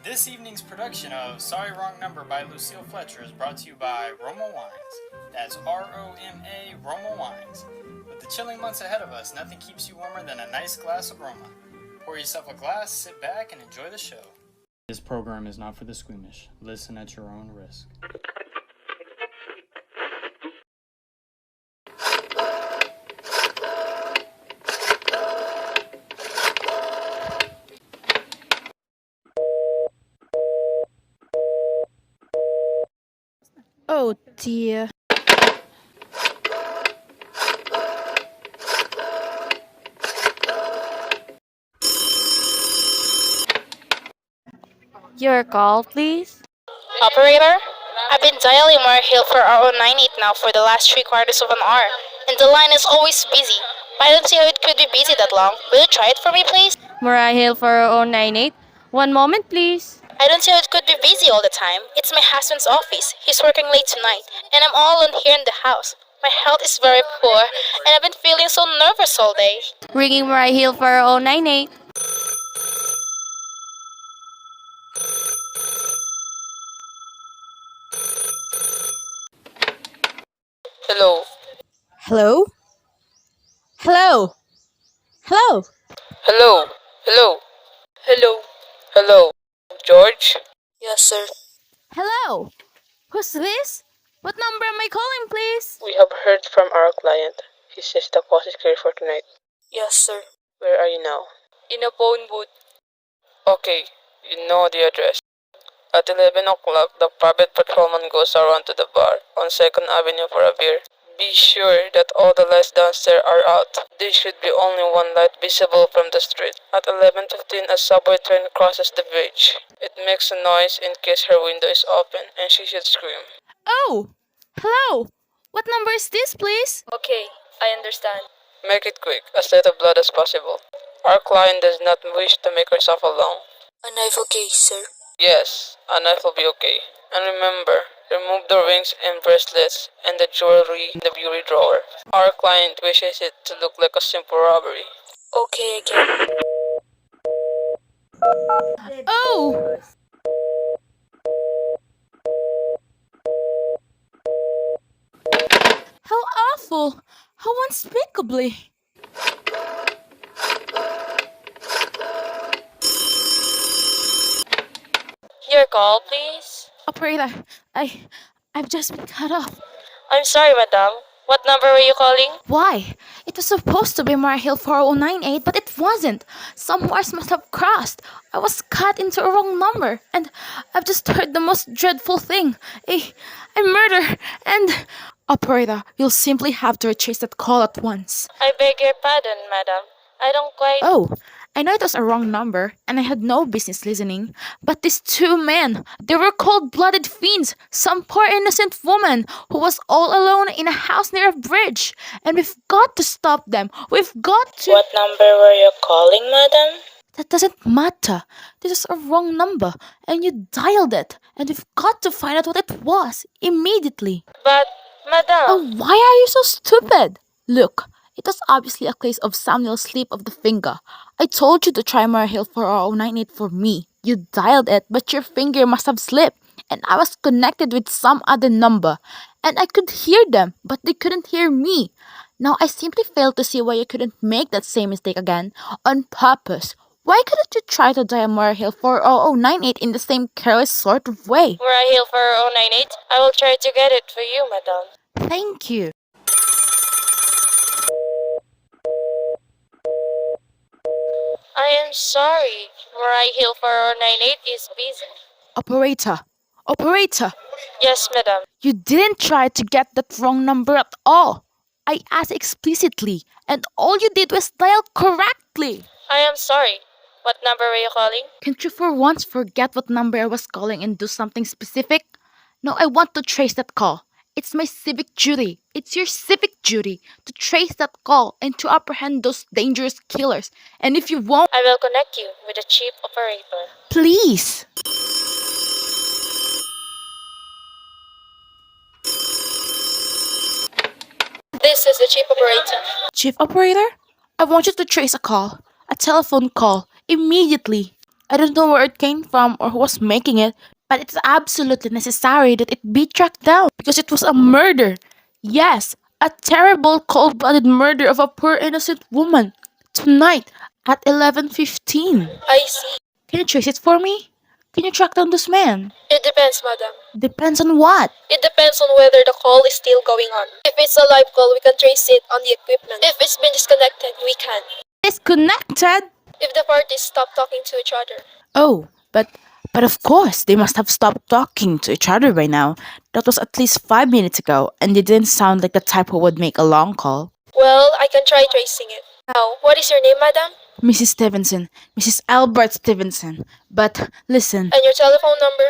This evening's production of Sorry Wrong Number by Lucille Fletcher is brought to you by Roma Wines. That's R-O-M-A, Roma Wines. With the chilling months ahead of us, nothing keeps you warmer than a nice glass of Roma. Pour yourself a glass, sit back, and enjoy the show. This program is not for the squeamish. Listen at your own risk. Oh dear. Your call, please. Operator? I've been dialing Hill for R098 now for the last 3/4 of an hour, and the line is always busy. I don't see how it could be busy that long. Will you try it for me, please? Hill for 098. One moment, please. I don't see how it could be busy all the time. It's my husband's office. He's working late tonight, and I'm all alone here in the house. My health is very poor, and I've been feeling so nervous all day. Ringing Hill for 098. Hello. Hello? Hello? Hello? Hello. Hello. Hello. Hello. George? Yes, sir. Hello? Who's this? What number am I calling, please? We have heard from our client. He says the course is clear for tonight. Yes, sir. Where are you now? In a phone booth. Okay, you know the address. At 11 o'clock, the private patrolman goes around to the bar on 2nd Avenue for a beer. Be sure that all the lights downstairs are out. There should be only one light visible from the street. At 11:15, a subway train crosses the bridge. It makes a noise in case her window is open, and she should scream. Oh! Hello? What number is this, please? Okay, I understand. Make it quick, as little blood as possible. Our client does not wish to make herself alone. A knife okay, sir? Yes, a knife will be okay. And remember, remove the rings and bracelets and the jewelry in the bureau drawer. Our client wishes it to look like a simple robbery. Okay again. Oh! How awful! How unspeakably! Your call, please. Operator, I've just been cut off. I'm sorry, madam. What number were you calling? Why? It was supposed to be Hill 4098, but it wasn't. Some wires must have crossed. I was cut into a wrong number, and I've just heard the most dreadful thing. A murder, and... Operator, you'll simply have to retrace that call at once. I beg your pardon, madam. I don't quite... Oh, I know it was a wrong number, and I had no business listening. But these two men, they were cold-blooded fiends. Some poor innocent woman who was all alone in a house near a bridge. And we've got to stop them. We've got to... What number were you calling, madam? That doesn't matter. This is a wrong number, and you dialed it. And we've got to find out what it was, immediately. But, madam... Oh, why are you so stupid? Look, it was obviously a case of Samuel's slip of the finger. I told you to try Hill 4098 for me. You dialed it, but your finger must have slipped. And I was connected with some other number. And I could hear them, but they couldn't hear me. Now, I simply failed to see why you couldn't make that same mistake again, on purpose. Why couldn't you try to dial Hill 4098 in the same careless sort of way? Hill 4098? I will try to get it for you, madam. Thank you. I am sorry. Hill 4098 is busy. Operator, Yes, madam. you didn't try to get that wrong number at all. I asked explicitly, and all you did was dial correctly. I am sorry. What number were you calling? Can't you for once forget what number I was calling and do something specific? No, I want to trace that call. It's my civic duty. It's your civic duty to trace that call and to apprehend those dangerous killers. And if you won't, I will connect you with the chief operator. please. This is the chief operator. Chief operator, I want you to trace a call, a telephone call, immediately. I don't know where it came from or who was making it, but it's absolutely necessary that it be tracked down because it was a murder. Yes, a terrible cold-blooded murder of a poor innocent woman. Tonight at 11:15. I see. Can you trace it for me? Can you track down this man? It depends, madam. Depends on what? It depends on whether the call is still going on. If it's a live call, we can trace it on the equipment. If it's been disconnected, we can. Disconnected? If the parties stop talking to each other. Oh, but of course they must have stopped talking to each other by now. That was at least 5 minutes ago, and they didn't sound like the type who would make a long call. Well, I can try tracing it. Now, what is your name, madam? Mrs. Stevenson, Mrs. Albert Stevenson. But listen, And your telephone number?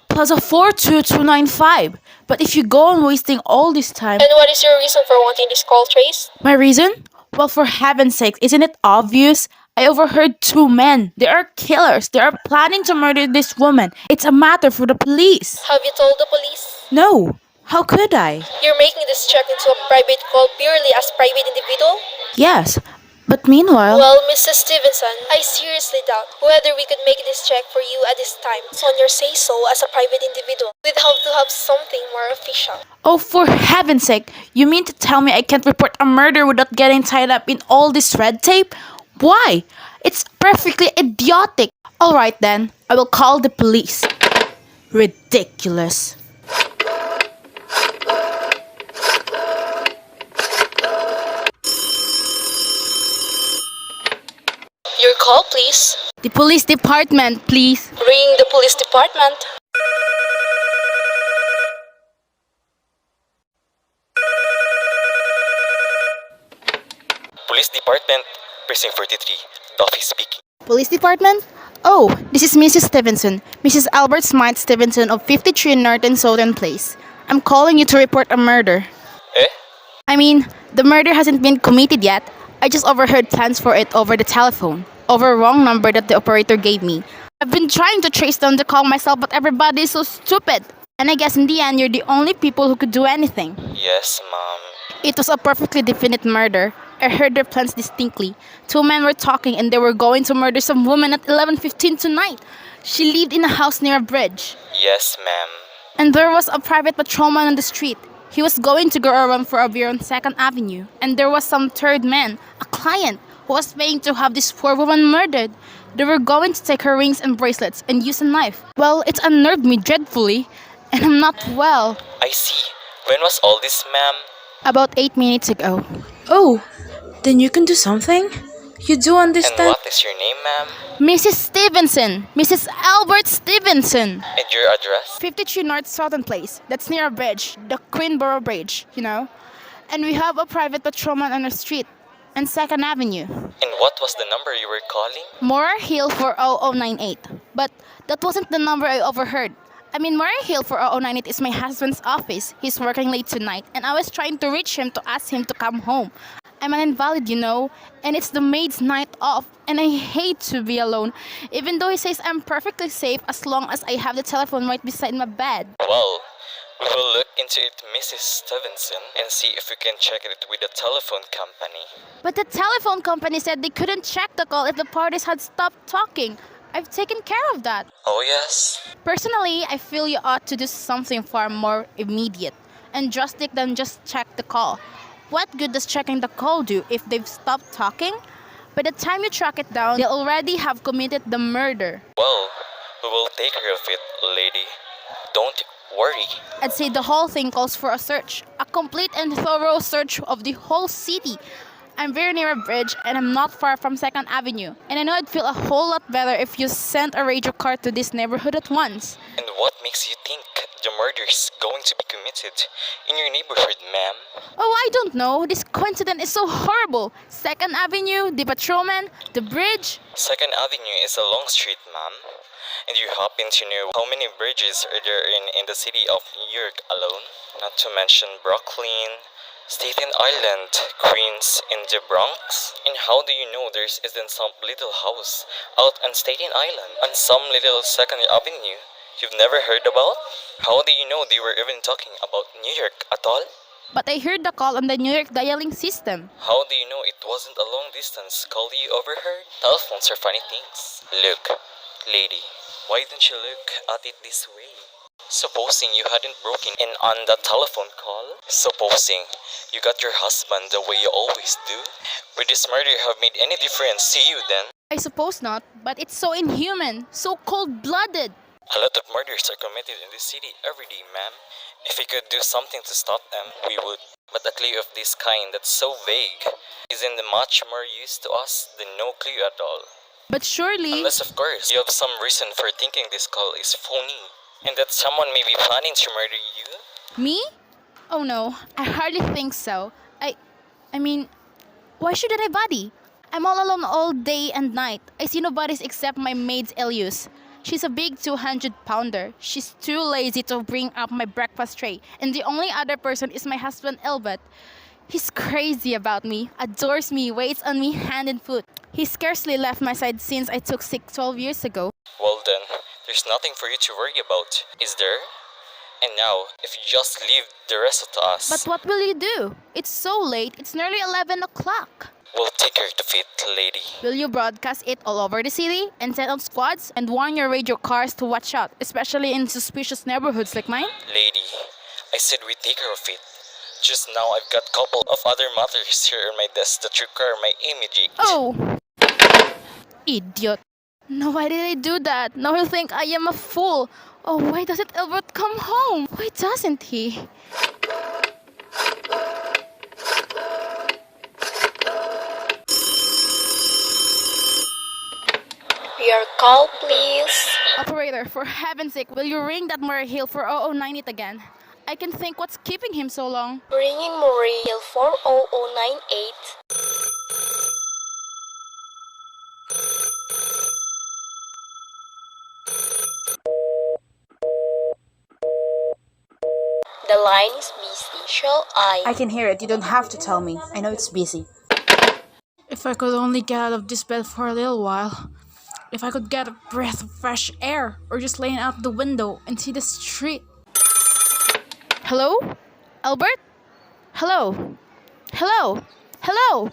plus a 42295. But if you go on wasting all this time, And what is your reason for wanting this call traced? my reason? Well, for heaven's sake, isn't it obvious? I overheard two men. They are killers. They are planning to murder this woman. It's a matter for the police. Have you told the police? No. How could I? You're making this check into a private call purely as private individual? Yes. But meanwhile, Well, Mrs. Stevenson, I seriously doubt whether we could make this check for you at this time. So on your say-so as a private individual, we'd have to have something more official. oh, for heaven's sake, you mean to tell me I can't report a murder without getting tied up in all this red tape? Why? It's perfectly idiotic. Alright then, I will call the police. Ridiculous. Your call, please. The police department, please. Ring the police department. Police Department, Precinct 43, Duffy speaking. Police department? Oh, this is Mrs. Stevenson, Mrs. Albert Smythe Stevenson of 53 North and Southern Place. I'm calling you to report a murder. Eh? I mean, the murder hasn't been committed yet. I just overheard plans for it over the telephone, over a wrong number that the operator gave me. I've been trying to trace down the call myself, but everybody is so stupid. And I guess in the end, you're the only people who could do anything. Yes, ma'am. It was a perfectly definite murder. I heard their plans distinctly. Two men were talking and they were going to murder some woman at 11:15 tonight. She lived in a house near a bridge. Yes, ma'am. And there was a private patrolman on the street. He was going to go around for a beer on 2nd Avenue. And there was some third man, a client, who was paying to have this poor woman murdered. They were going to take her rings and bracelets and use a knife. Well, it unnerved me dreadfully. And I'm not well. I see. When was all this, ma'am? About 8 minutes ago. Oh, then you can do something? You do And understand? what is your name, ma'am? Mrs. Stevenson! Mrs. Albert Stevenson! And your address? 53 North Southern Place. That's near a bridge, the Queenborough Bridge, you know? And we have a private patrolman on the street, and 2nd Avenue. And what was the number you were calling? Mora Hill 40098. But that wasn't the number I overheard. I mean, Mora Hill 40098 is my husband's office. He's working late tonight, and I was trying to reach him to ask him to come home. I'm an invalid, you know, and it's the maid's night off, and I hate to be alone, even though he says I'm perfectly safe as long as I have the telephone right beside my bed. Well, we will look into it, Mrs. Stevenson, and see if we can check it with the telephone company. But the telephone company said they couldn't check the call if the parties had stopped talking. I've taken care of that. Oh, yes? Personally, I feel you ought to do something far more immediate and drastic than just check the call. What good does checking the call do if they've stopped talking? By the time you track it down, they'll already have committed the murder. Well, we will take care of it, lady. Don't worry. I'd say the whole thing calls for a search, a complete and thorough search of the whole city. I'm very near a bridge and I'm not far from 2nd Avenue. And I know I'd feel a whole lot better if you sent a radio car to this neighborhood at once. And what makes you think the murder is going to be committed in your neighborhood, ma'am? Oh, I don't know. This coincidence is so horrible. 2nd Avenue, the patrolman, the bridge. 2nd Avenue is a long street, ma'am. And you happen to know how many bridges are there in the city of New York alone? Not to mention Brooklyn, Staten Island, Queens, and the Bronx? And how do you know there isn't some little house out on Staten Island, on some little 2nd Avenue you've never heard about? How do you know they were even talking about New York at all? But I heard the call on the New York dialing system. How do you know it wasn't a long distance call you overheard? Telephones are funny things. Look, Lady, why don't you look at it this way? Supposing you hadn't broken in on that telephone call? Supposing you got your husband the way you always do? Would this murder have made any difference to you then? I suppose not, but it's so inhuman, so cold-blooded. A lot of murders are committed in this city every day, ma'am. If we could do something to stop them, we would. But a clue of this kind that's so vague isn't much more use to us than no clue at all. But surely... Unless, of course, you have some reason for thinking this call is phony, and that someone may be planning to murder you? Me? Oh no, I hardly think so. I mean, why shouldn't I buddy? I'm all alone all day and night. I see nobody except my maid's Elius. She's a big 200-pounder. She's too lazy to bring up my breakfast tray. And the only other person is my husband, Elbert. He's crazy about me, adores me, waits on me hand and foot. He scarcely left my side since I took sick 12 years ago. Well then, there's nothing for you to worry about, is there? And now, if you just leave the rest to us... But what will you do? It's so late. It's nearly 11 o'clock. We'll take her to fit, lady. Will you broadcast it all over the city and set up squads and warn your radio cars to watch out, especially in suspicious neighborhoods like mine? Lady, I said we take care of it. Just now I've got a couple of other matters here on my desk that require my immediate... Oh! Idiot. No, why did I do that? Now he'll think I am a fool. Oh, why doesn't Albert come home? Why doesn't he? Your call, please. Operator, for heaven's sake, will you ring that Murray Hill for 0098 again? I can think what's keeping him so long. Ringing Murray Hill 40098. The line is busy. Shall I can hear it. You don't have to tell me. I know it's busy. If I could only get out of this bed for a little while. If I could get a breath of fresh air, or just lean out the window and see the street. Hello? Albert? Hello? Hello? Hello?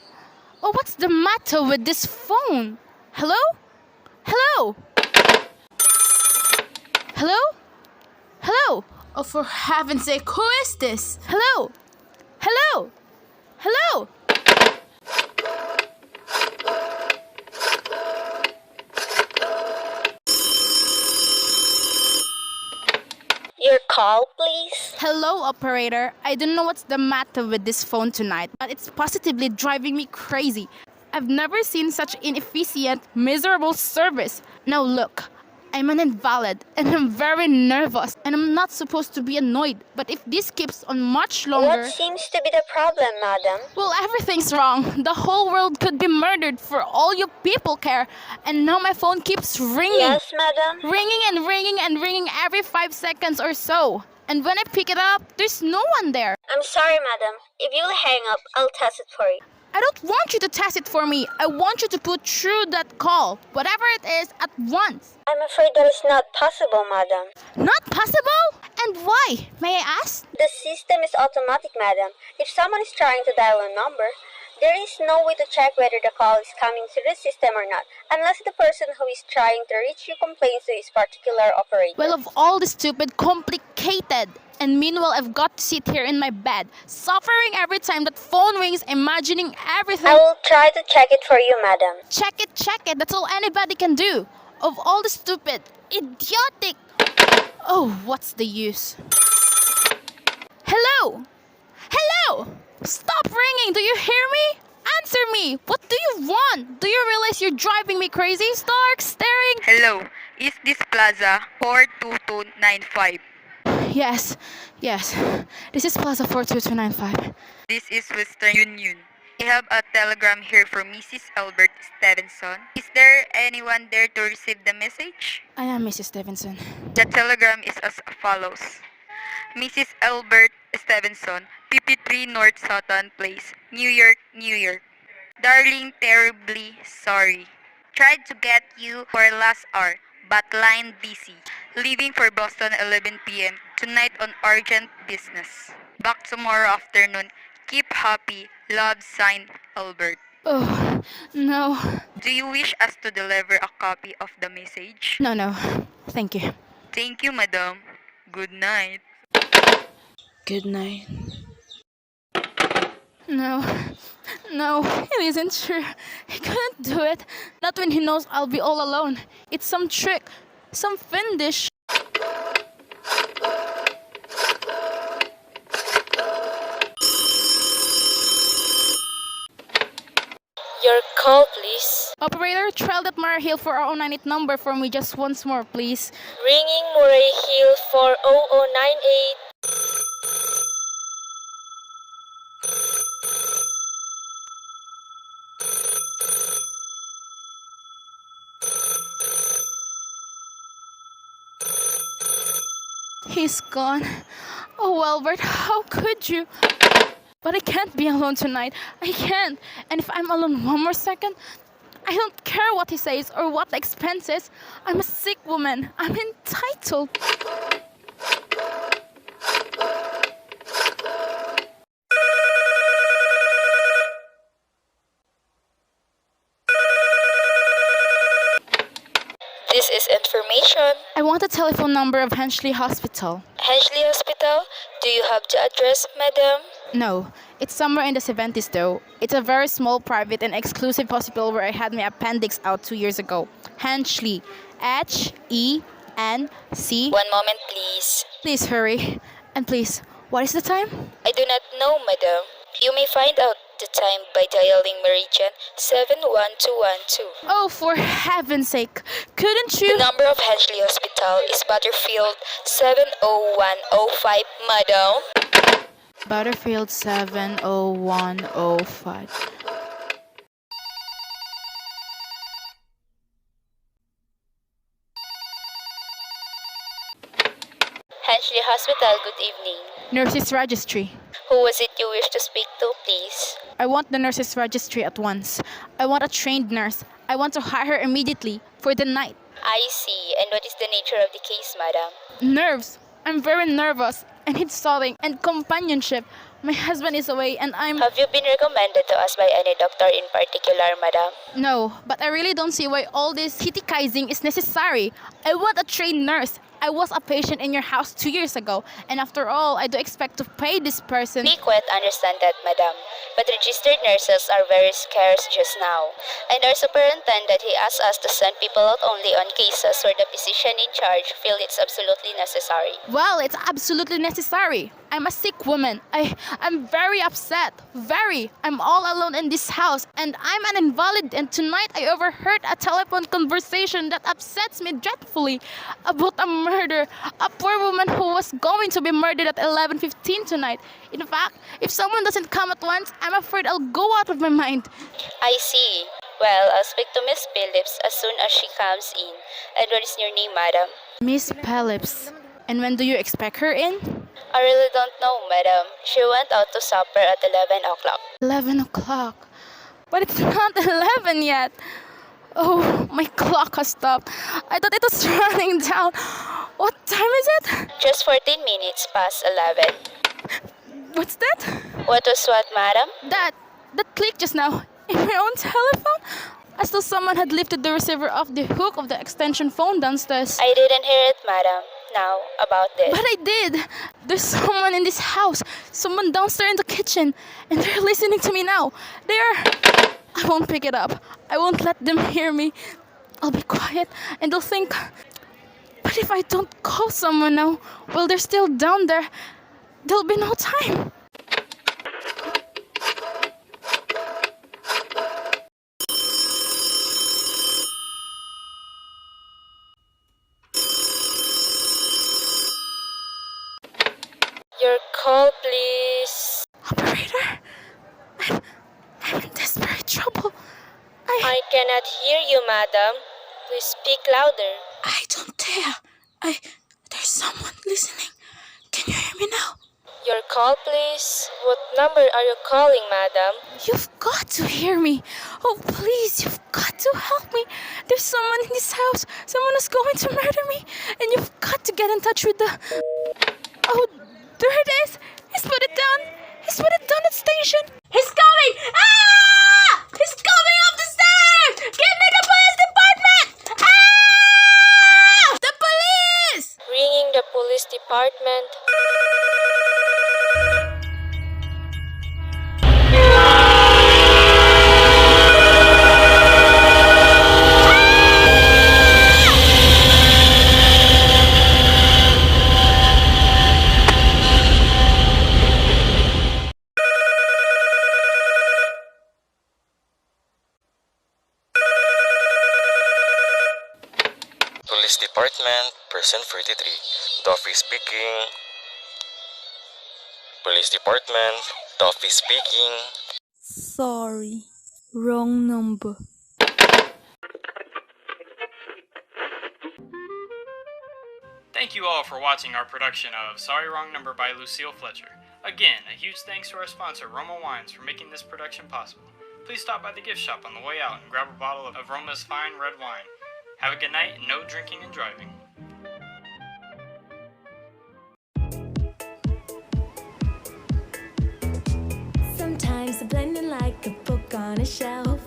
Oh, what's the matter with this phone? Hello? Hello? Hello? Hello? Oh, for heaven's sake, who is this? Hello? Hello? Hello? Your call, please. Hello, operator. I don't know what's the matter with this phone tonight, but it's positively driving me crazy. I've never seen such inefficient, miserable service. Now look, I'm an invalid, and I'm very nervous, and I'm not supposed to be annoyed. But if this keeps on much longer... What seems to be the problem, madam? Well, everything's wrong. The whole world could be murdered for all you people care. And now my phone keeps ringing. Yes, madam? Ringing and ringing and ringing every 5 seconds or so. And when I pick it up, there's no one there. I'm sorry, madam. If you'll hang up, I'll test it for you. I don't want you to test it for me. I want you to put through that call, whatever it is, at once. I'm afraid that is not possible, madam. Not possible? And why? May I ask? The system is automatic, madam. If someone is trying to dial a number, there is no way to check whether the call is coming to the system or not, unless the person who is trying to reach you complains to his particular operator. Well, of all the stupid, complicated, and meanwhile I've got to sit here in my bed, suffering every time that phone rings, imagining everything. I will try to check it for you, madam. Check it, that's all anybody can do. Of all the stupid, idiotic... Oh, what's the use? Hello? Hello? Stop ringing, do you hear me? Answer me! What do you want? Do you realize you're driving me crazy? Stark staring... Hello, is this Plaza 42295? Yes. This is Plaza 42295. This is Western Union. I have a telegram here from Mrs. Albert Stevenson. Is there anyone there to receive the message? I am Mrs. Stevenson. The telegram is as follows. Mrs. Albert Stevenson, 53 North Sutton Place, New York, New York. Darling, terribly sorry. Tried to get you for last hour, but line busy. Leaving for Boston 11 p.m. tonight on urgent business. Back tomorrow afternoon. Keep happy. Love, signed, Albert. Oh, no. Do you wish us to deliver a copy of the message? No. Thank you. Thank you, madam. Good night. Good night. No, it isn't true. He couldn't do it. Not when he knows I'll be all alone. It's some trick, some fiendish. Your call, please. Operator, trial that Mara Hill for our 098 number for me just once more, please. Ringing Murray Hill 40098. He's gone. Oh, Albert, how could you? But I can't be alone tonight. I can't. And if I'm alone one more second, I don't care what he says or what the expense is. I'm a sick woman. I'm entitled. This is information. I want the telephone number of Henchley Hospital. Henchley Hospital. Do you have the address, madam? No, it's somewhere in the 70s though. It's a very small, private, and exclusive hospital where I had my appendix out 2 years ago. Henchley. Henc. 1 moment, please. Please hurry. And please, what is the time? I do not know, madam. You may find out the time by dialing Meridian 71212. Oh, for heaven's sake. Couldn't The you? number of Henchley Hospital is Butterfield 70105, madam. Butterfield 70105. Henchley Hospital, good evening. Nurses Registry. Who was it you wish to speak to, please? I want the nurses registry at once. I want a trained nurse. I want to hire her immediately for the night. I see. And what is the nature of the case, madam? Nerves. I'm very nervous. I need soothing and companionship. My husband is away and I'm... Have you been recommended to us by any doctor in particular, madam? No, but I really don't see why all this criticizing is necessary. I want a trained nurse. I was a patient in your house 2 years ago, and after all, I do expect to pay this person. We quite understand that, madam. But registered nurses are very scarce just now. And our superintendent, he asked us to send people out only on cases where the physician in charge feel it's absolutely necessary. Well, it's absolutely necessary. I'm a sick woman. I'm very upset. Very. I'm all alone in this house, and I'm an invalid, and tonight I overheard a telephone conversation that upsets me dreadfully about a murder. A poor woman who was going to be murdered at 11:15 tonight. In fact, if someone doesn't come at once, I'm afraid I'll go out of my mind. I see. Well, I'll speak to Miss Phillips as soon as she comes in. And what is your name, madam? Miss Phillips. And when do you expect her in? I really don't know, madam. She went out to supper at 11 o'clock. 11 o'clock. But it's not 11 yet. Oh, my clock has stopped. I thought it was running down. What time is it? Just 14 minutes past 11. What's that? What was what, madam? That click just now in my own telephone? As though someone had lifted the receiver off the hook of the extension phone downstairs. I didn't hear it, madam. Now, about this. But I did. There's someone in this house. Someone downstairs in the kitchen. And they're listening to me now. I won't pick it up. I won't let them hear me. I'll be quiet and they'll think. But if I don't call someone now, well, they're still down there. There'll be no time. Your call, please. Operator, I'm in desperate trouble. I cannot hear you, madam. Please speak louder. I don't dare. There's someone listening. Can you hear me now? Your call, please. What number are you calling, madam? You've got to hear me. Oh, please, you've got to help me. There's someone in this house. Someone is going to murder me. And you've got to get in touch with the... Oh, there it is. He's put it down. He's put it down at station. He's coming. Ah! He's Give me the police department! Ah! The police! Ringing the police department. Police Department, person 43. Duffy speaking. Police Department, Duffy speaking. Sorry, wrong number. Thank you all for watching our production of Sorry Wrong Number by Lucille Fletcher. Again, a huge thanks to our sponsor, Roma Wines, for making this production possible. Please stop by the gift shop on the way out and grab a bottle of Roma's fine red wine. Have a good night and no drinking and driving. Sometimes I'm blending like a book on a shelf.